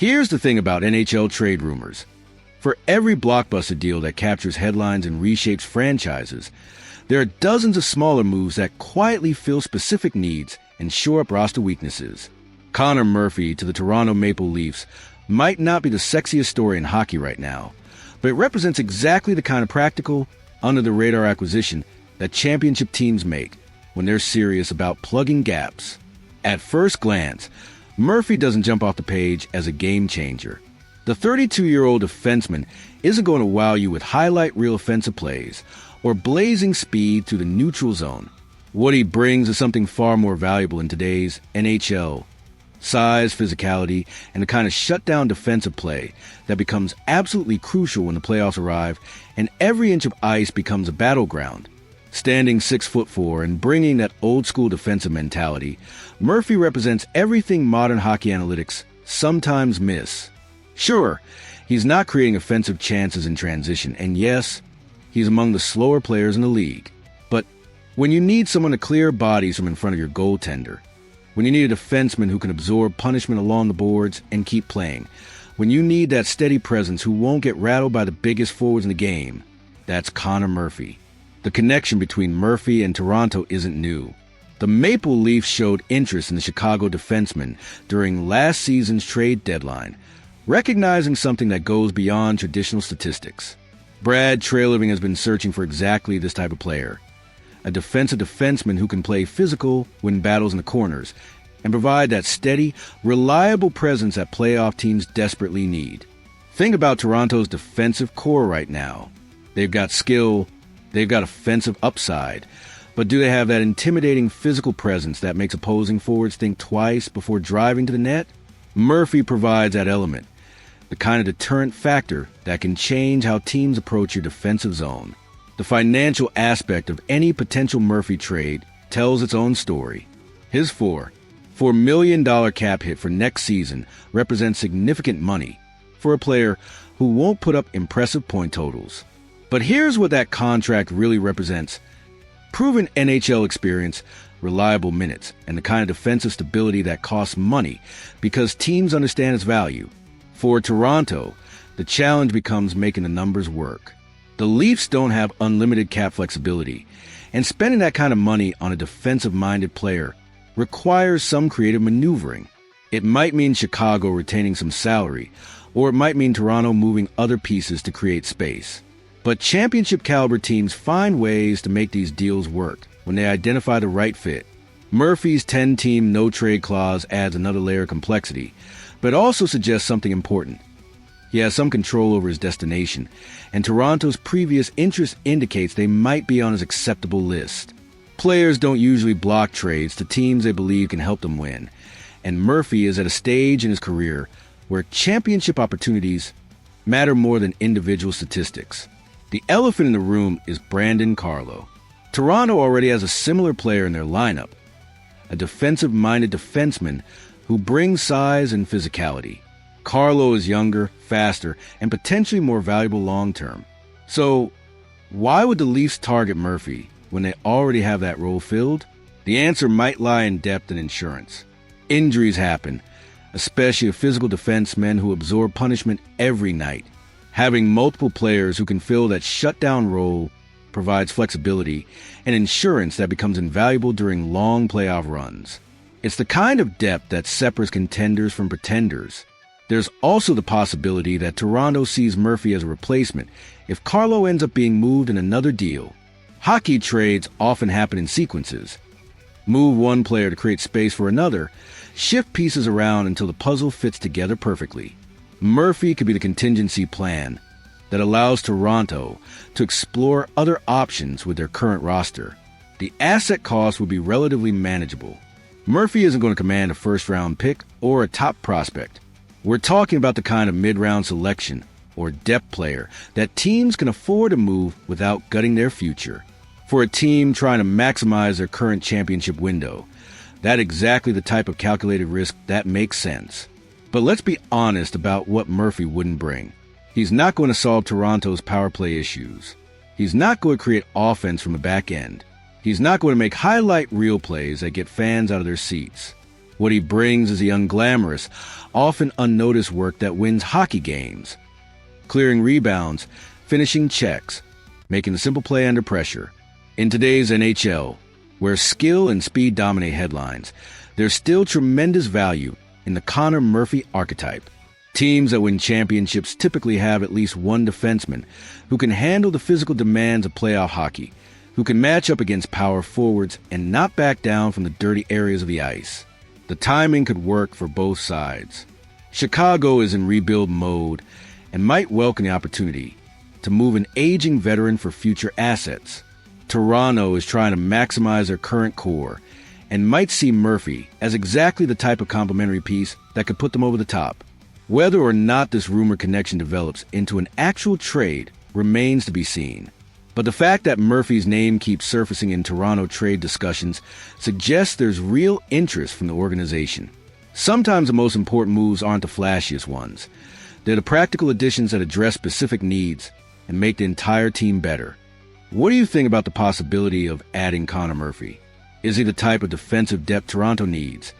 Here's the thing about NHL trade rumors. For every blockbuster deal that captures headlines and reshapes franchises, there are dozens of smaller moves that quietly fill specific needs and shore up roster weaknesses. Conor Murphy to the Toronto Maple Leafs might not be the sexiest story in hockey right now, but it represents exactly the kind of practical, under-the-radar acquisition that championship teams make when they're serious about plugging gaps. At first glance, Murphy doesn't jump off the page as a game changer. The 32-year-old defenseman isn't going to wow you with highlight reel offensive plays or blazing speed through the neutral zone. What he brings is something far more valuable in today's NHL. Size, physicality, and the kind of shutdown defensive play that becomes absolutely crucial when the playoffs arrive and every inch of ice becomes a battleground. Standing 6'4" and bringing that old-school defensive mentality, Murphy represents everything modern hockey analytics sometimes miss. Sure, he's not creating offensive chances in transition, and yes, he's among the slower players in the league. But when you need someone to clear bodies from in front of your goaltender, when you need a defenseman who can absorb punishment along the boards and keep playing, when you need that steady presence who won't get rattled by the biggest forwards in the game, that's Conor Murphy. The connection between Murphy and Toronto isn't new. The Maple Leafs showed interest in the Chicago defenseman during last season's trade deadline, recognizing something that goes beyond traditional statistics. Brad Treliving has been searching for exactly this type of player. A defensive defenseman who can play physical, win battles in the corners, and provide that steady, reliable presence that playoff teams desperately need. Think about Toronto's defensive core right now. They've got skill, they've got offensive upside, but do they have that intimidating physical presence that makes opposing forwards think twice before driving to the net? Murphy provides that element, the kind of deterrent factor that can change how teams approach your defensive zone. The financial aspect of any potential Murphy trade tells its own story. His $4 million cap hit for next season represents significant money for a player who won't put up impressive point totals. But here's what that contract really represents: proven NHL experience, reliable minutes, and the kind of defensive stability that costs money because teams understand its value. For Toronto, the challenge becomes making the numbers work. The Leafs don't have unlimited cap flexibility, and spending that kind of money on a defensive-minded player requires some creative maneuvering. It might mean Chicago retaining some salary, or it might mean Toronto moving other pieces to create space. But championship-caliber teams find ways to make these deals work when they identify the right fit. Murphy's 10-team no-trade clause adds another layer of complexity, but also suggests something important. He has some control over his destination, and Toronto's previous interest indicates they might be on his acceptable list. Players don't usually block trades to teams they believe can help them win, and Murphy is at a stage in his career where championship opportunities matter more than individual statistics. The elephant in the room is Brandon Carlo. Toronto already has a similar player in their lineup, a defensive-minded defenseman who brings size and physicality. Carlo is younger, faster, and potentially more valuable long-term. So, why would the Leafs target Murphy when they already have that role filled? The answer might lie in depth and insurance. Injuries happen, especially of physical defensemen who absorb punishment every night. Having multiple players who can fill that shutdown role provides flexibility and insurance that becomes invaluable during long playoff runs. It's the kind of depth that separates contenders from pretenders. There's also the possibility that Toronto sees Murphy as a replacement if Carlo ends up being moved in another deal. Hockey trades often happen in sequences. Move one player to create space for another, shift pieces around until the puzzle fits together perfectly. Murphy could be the contingency plan that allows Toronto to explore other options with their current roster. The asset cost would be relatively manageable. Murphy isn't going to command a first-round pick or a top prospect. We're talking about the kind of mid-round selection or depth player that teams can afford to move without gutting their future. For a team trying to maximize their current championship window, that's exactly the type of calculated risk that makes sense. But let's be honest about what Murphy wouldn't bring. He's not going to solve Toronto's power play issues. He's not going to create offense from the back end. He's not going to make highlight reel plays that get fans out of their seats. What he brings is the unglamorous, often unnoticed work that wins hockey games. Clearing rebounds, finishing checks, making the simple play under pressure. In today's NHL, where skill and speed dominate headlines, there's still tremendous value in the Conor Murphy archetype. Teams that win championships typically have at least one defenseman who can handle the physical demands of playoff hockey, who can match up against power forwards and not back down from the dirty areas of the ice. The timing could work for both sides. Chicago is in rebuild mode and might welcome the opportunity to move an aging veteran for future assets. Toronto is trying to maximize their current core and might see Murphy as exactly the type of complementary piece that could put them over the top. Whether or not this rumored connection develops into an actual trade remains to be seen. But the fact that Murphy's name keeps surfacing in Toronto trade discussions suggests there's real interest from the organization. Sometimes the most important moves aren't the flashiest ones. They're the practical additions that address specific needs and make the entire team better. What do you think about the possibility of adding Conor Murphy? Is he the type of defensive depth Toronto needs?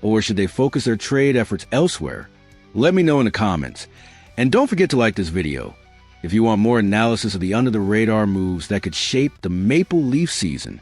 Or should they focus their trade efforts elsewhere? Let me know in the comments. And don't forget to like this video if you want more analysis of the under-the-radar moves that could shape the Maple Leaf season.